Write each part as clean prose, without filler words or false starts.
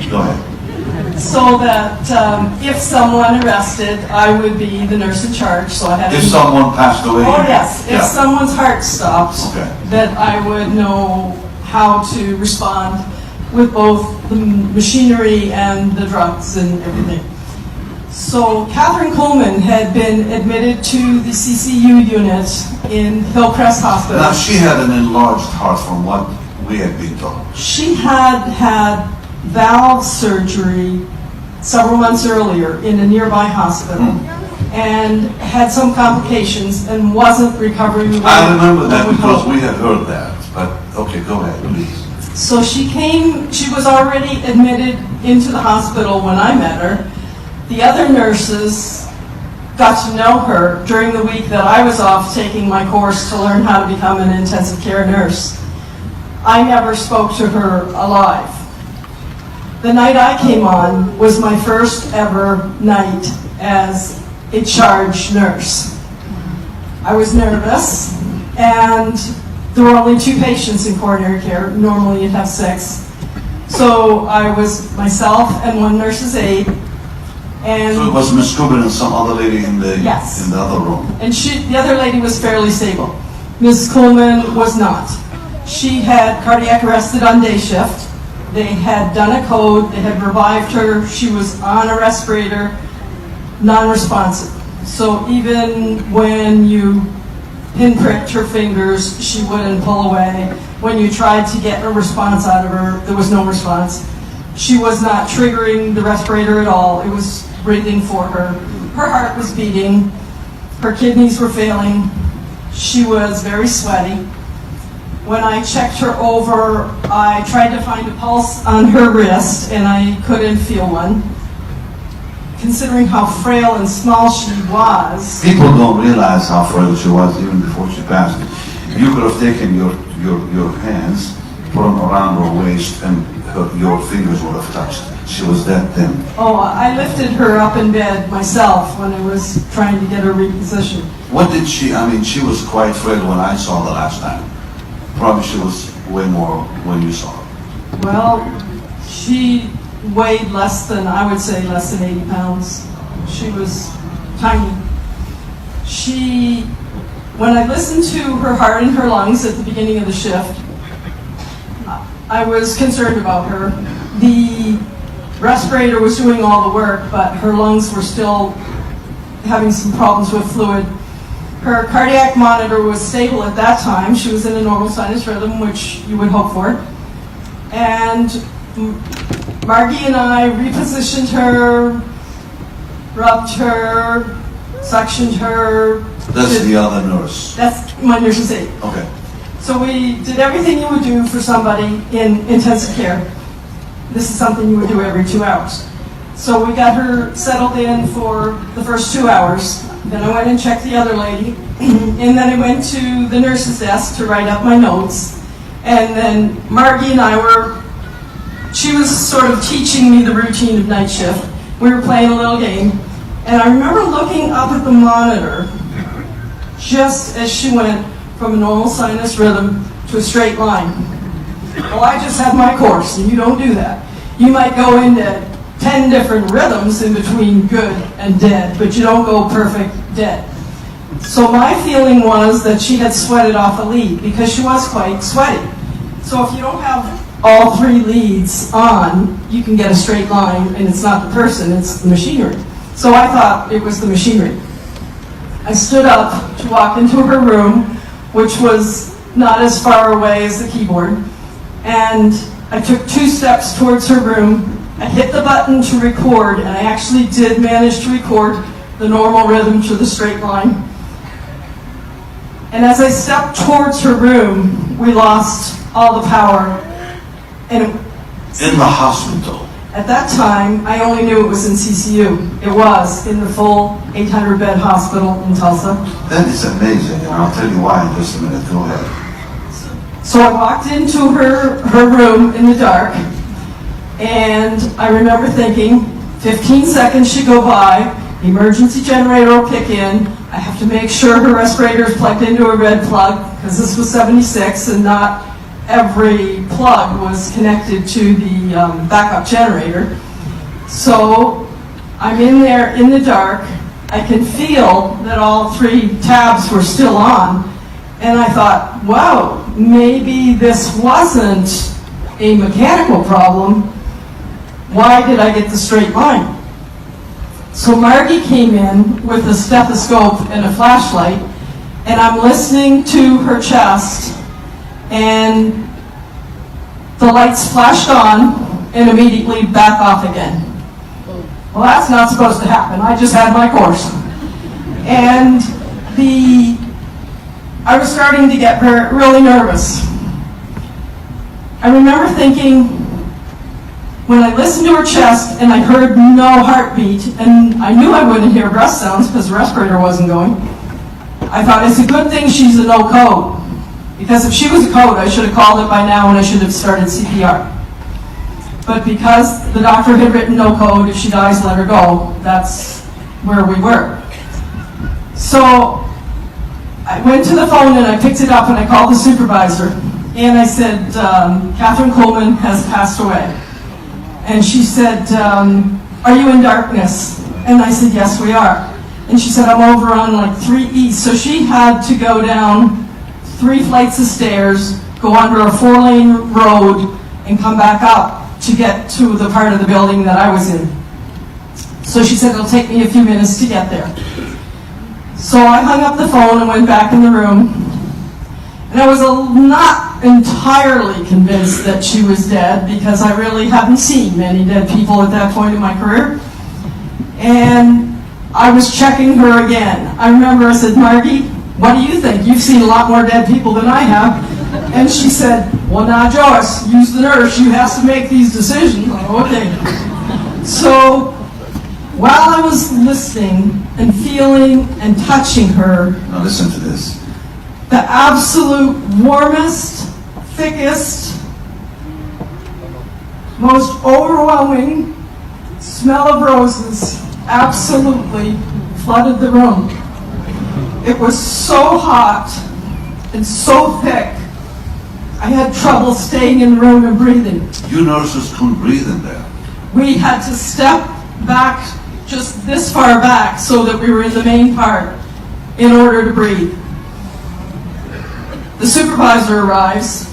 Go ahead. So that if someone arrested, I would be the nurse in charge. So I had. If someone passed away. Oh yes, if Yeah. someone's heart stopped, Okay. that I would know how to respond with both the machinery and the drugs and everything. So KathrynKuhlman had been admitted to the CCU unit in Hillcrest Hospital. Now, she had an enlarged heart from what we had been told. She had had valve surgery several months earlier in a nearby hospital and had some complications and wasn't recovering well. I remember that because we had heard that. But, okay, go ahead, please. So she was already admitted into the hospital when I met her. The other nurses got to know her during the week that I was off taking my course to learn how to become an intensive care nurse. I never spoke to her alive. The night I came on was my first ever night as a charge nurse. I was nervous, and there were only 2 patients in coronary care. Normally you'd have 6. So I was myself and 1 nurse's aide. And So it was Miss Kuhlman and some other lady in the Yes. in the other room. And the other lady was fairly stable. Ms. Kuhlman was not. She had cardiac arrested on day shift. They had done a code. They had revived her. She was on a respirator, non-responsive. So even when you pinpricked her fingers, she wouldn't pull away. When you tried to get a response out of her, there was no response. She was not triggering the respirator at all. It was breathing for her. Her heart was beating. Her kidneys were failing. She was very sweaty. When I checked her over, I tried to find a pulse on her wrist, and I couldn't feel one. Considering how frail and small she was. People don't realize how frail she was even before she passed. You could have taken your hands, put them around her waist, and your fingers would have touched. She was that thin. Oh, I lifted her up in bed myself when I was trying to get her repositioned. What did she, I mean, she was quite frail when I saw her the last time. Probably she was way more when you saw her. Well, she weighed less than 80 pounds. She was tiny. When I listened to her heart and her lungs at the beginning of the shift, I was concerned about her. The respirator was doing all the work, but her lungs were still having some problems with fluid. Her cardiac monitor was stable at that time. She was in a normal sinus rhythm, which you would hope for. And Margie and I repositioned her, rubbed her, suctioned her. That's the other nurse. That's my nurse's aide. Okay. So we did everything you would do for somebody in intensive care. This is something you would do every 2 hours. So we got her settled in for the first 2 hours. Then I went and checked the other lady. And then I went to the nurse's desk to write up my notes. And then Margie and she was sort of teaching me the routine of night shift. We were playing a little game. And I remember looking up at the monitor just as she went from a normal sinus rhythm to a straight line. Well, I just had my course, and you don't do that. You might go into 10 different rhythms in between good and dead, but you don't go perfect dead. So my feeling was that she had sweated off a lead because she was quite sweaty. So if you don't have all 3 leads on, you can get a straight line, and it's not the person, it's the machinery. So I thought it was the machinery. I stood up to walk into her room, which was not as far away as the keyboard, and I took 2 steps towards her room. I hit the button to record, and I actually did manage to record the normal rhythm to the straight line. And as I stepped towards her room, we lost all the power. And In the hospital. at that time, I only knew it was in CCU. It was in the full 800-bed hospital in Tulsa. That is amazing, and I'll tell you why in just a minute. Go ahead. So I walked into her room in the dark, and I remember thinking, 15 seconds should go by, the emergency generator will kick in, I have to make sure her respirator is plugged into a red plug, because this was 76 and not every plug was connected to the backup generator. So I'm in there in the dark. I can feel that all 3 tabs were still on. And I thought, wow, maybe this wasn't a mechanical problem. Why did I get the straight line? So Margie came in with a stethoscope and a flashlight, and I'm listening to her chest, and the lights flashed on and immediately back off again. Well, that's not supposed to happen. I just had my course. And I was starting to get really nervous. I remember thinking, when I listened to her chest and I heard no heartbeat, and I knew I wouldn't hear breath sounds because the respirator wasn't going, I thought it's a good thing she's a no code. Because if she was a code, I should have called it by now and I should have started CPR. But because the doctor had written no code, if she dies, let her go, that's where we were. So I went to the phone and I picked it up and I called the supervisor. And I said, KathrynKuhlman has passed away. And she said, are you in darkness? And I said, yes, we are. And she said, I'm over on like 3 East. So she had to go down 3 flights of stairs, go under a 4-lane road, and come back up to get to the part of the building that I was in. So she said, it'll take me a few minutes to get there. So I hung up the phone and went back in the room. And I was not entirely convinced that she was dead because I really hadn't seen many dead people at that point in my career. And I was checking her again. I remember I said, Margie, what do you think? You've seen a lot more dead people than I have. And she said, well, now, Joyce, use the nurse. She has to make these decisions. Oh, okay. So while I was listening and feeling and touching her, Now listen to this. the absolute warmest, thickest, most overwhelming smell of roses absolutely flooded the room. It was so hot and so thick, I had trouble staying in the room and breathing. You nurses couldn't breathe in there. We had to step back just this far back so that we were in the main part in order to breathe. The supervisor arrives.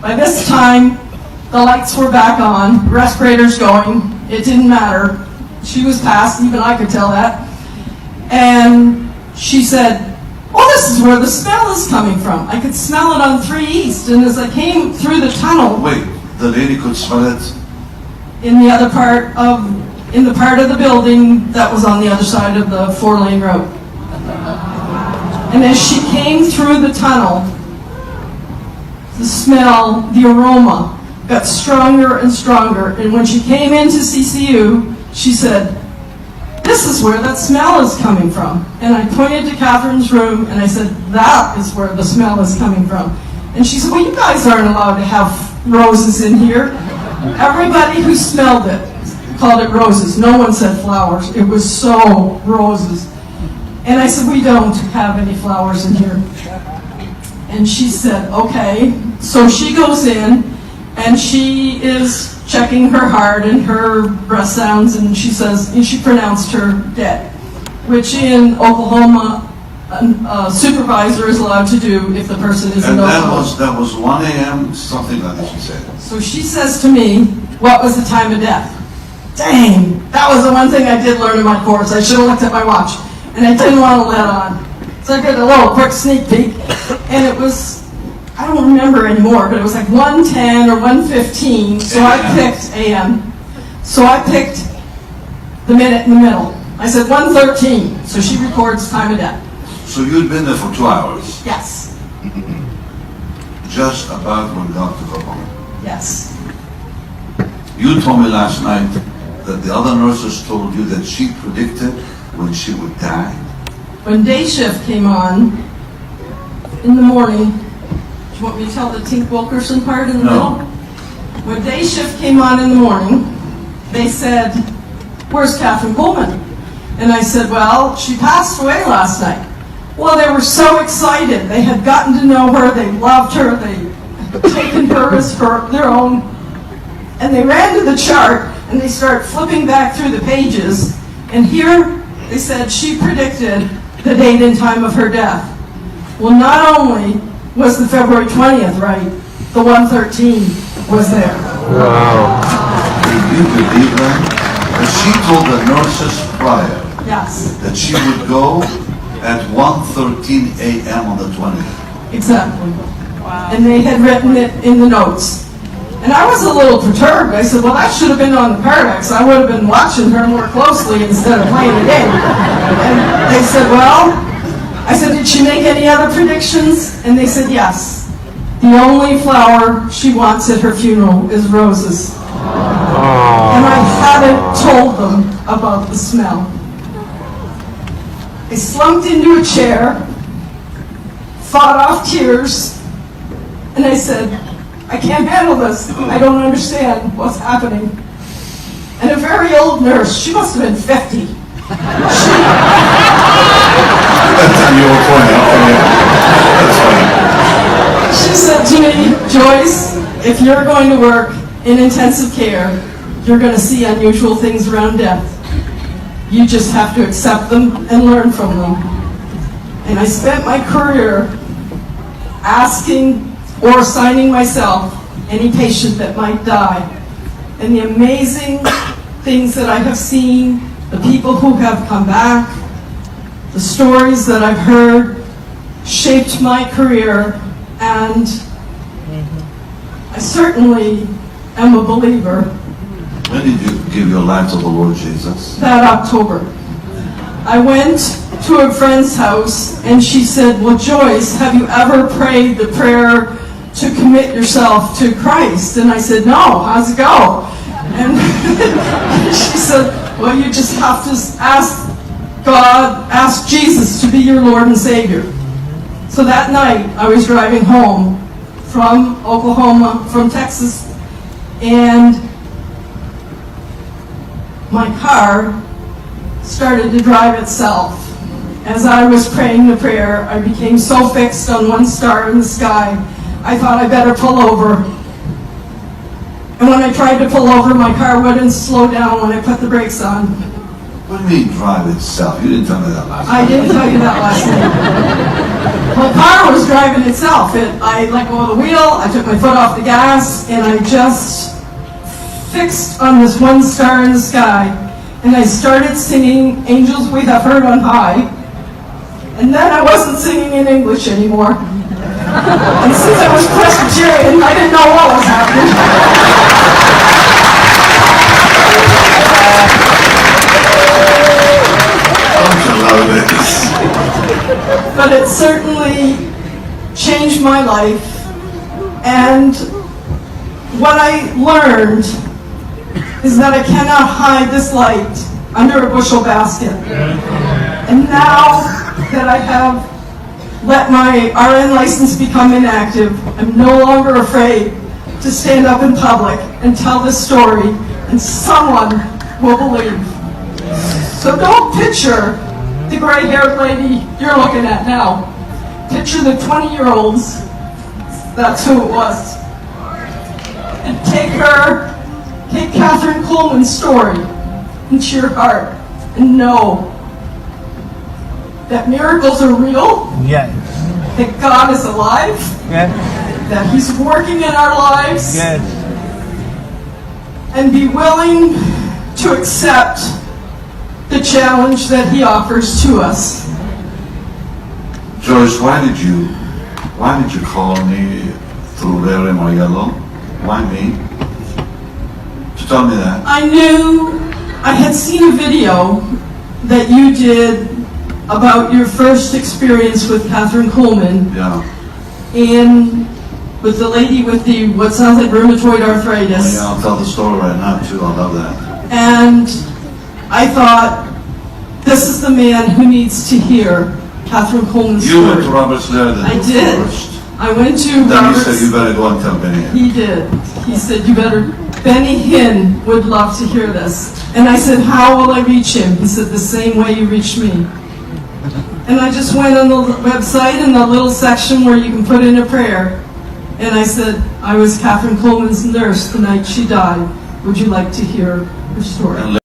By this time, the lights were back on, respirators going. It didn't matter. She was passed, even I could tell that. And she said, well, this is where the smell is coming from. I could smell it on 3 East, and as I came through the tunnel, Wait, the lady could smell it? in the part of the building that was on the other side of the 4-lane road. And as she came through the tunnel, the smell, the aroma got stronger and stronger. And when she came into CCU, she said, this is where that smell is coming from. And I pointed to Katherine's room and I said, that is where the smell is coming from. And she said, well, you guys aren't allowed to have roses in here. Everybody who smelled it called it roses. No one said flowers. It was so roses. And I said, we don't have any flowers in here. And she said, okay. So she goes in and she is checking her heart and her breath sounds, and she says, and she pronounced her dead, which in Oklahoma a supervisor is allowed to do if the person is in Oklahoma. And that was 1 a.m., something like that she said. So she says to me, what was the time of death? Dang, that was the one thing I did learn in my course. I should have looked at my watch, and I didn't want to let on. So I did a little quick sneak peek, and it was, I don't remember anymore, but it was like 1:10 or 1:15, so I picked AM. So I picked the minute in the middle. I said 1:13, so she records time of death. So you'd been there for 2 hours, Yes, just about when got to go home. yes. You told me last night that the other nurses told you that she predicted when she would die. When day shift came on in the morning, do you want me to tell the Tink Wilkerson part in the No. middle? When day shift came on in the morning, they said, where's KathrynKuhlman? And I said, well, she passed away last night. Well, they were so excited. They had gotten to know her. They loved her. They taken her as their own, and they ran to the chart, and they started flipping back through the pages, and here they said she predicted the date and time of her death. Well, not only was the February 20th right, the 113 was there. Wow. Did you believe that? And she told the nurses prior Yes, that she would go at 1:13 a.m. on the 20th. exactly. And they had written it in the notes. And I was a little perturbed. I said, well, that should have been on the Paradox. I would have been watching her more closely instead of playing it in. And they said, well, I said, did she make any other predictions? And they said, yes. The only flower she wants at her funeral is roses. And I hadn't told them about the smell. I slumped into a chair, fought off tears, and I said, I can't handle this. I don't understand what's happening. And a very old nurse, she must have been 50. That time you were 20, okay. That's fine. She said to me, Joyce, if you're going to work in intensive care, you're going to see unusual things around death. You just have to accept them and learn from them. And I spent my career asking or assigning myself any patient that might die. And the amazing things that I have seen, the people who have come back, the stories that I've heard, shaped my career, and I certainly am a believer. When did you give your life to the Lord Jesus? That October. I went to a friend's house and she said, well, Joyce, have you ever prayed the prayer to commit yourself to Christ? And I said, no, how's it go? And she said, well, you just have to ask God, ask Jesus to be your Lord and Savior. So that night I was driving home from Oklahoma, from Texas, and my car started to drive itself. As I was praying the prayer, I became so fixed on one star in the sky, I thought I better pull over. And when I tried to pull over, my car wouldn't slow down when I put the brakes on. What do you mean drive itself? You didn't tell me that last I night. didn't tell you that last night. My car was driving itself. I let go of the wheel, I took my foot off the gas, and I just fixed on this one star in the sky. And I started singing Angels We Have Heard on High. And then I wasn't singing in English anymore. And since I was Presbyterian, I didn't know what was happening. But it certainly changed my life. And what I learned is that I cannot hide this light under a bushel basket. And now that I have let my RN license become inactive, I'm no longer afraid to stand up in public and tell this story, and someone will believe. So don't picture the gray-haired lady you're looking at now. Picture the 20-year-olds. That's who it was. And take KathrynKuhlman's story into your heart and know that miracles are real, Yes. that God is alive, Yes. that He's working in our lives, Yes. and be willing to accept the challenge that He offers to us. Joyce, why did you call me through Larry Mariello? Why me? To tell me that. I knew, I had seen a video that you did about your first experience with KathrynKuhlman, Yeah. with the lady with the, what sounds like rheumatoid arthritis. Yeah, I'll tell the story right now too. I love that. And I thought, this is the man who needs to hear KathrynKuhlman's You went to story. Robert's there I did. first. I went to Then he Robert's. said you better go and tell Benny. He did. He said, you better, Benny Hinn would love to hear this. And I said, how will I reach him? He said, the same way you reached me. And I just went on the website in the little section where you can put in a prayer. And I said, I was KathrynKuhlman's nurse the night she died. Would you like to hear her story?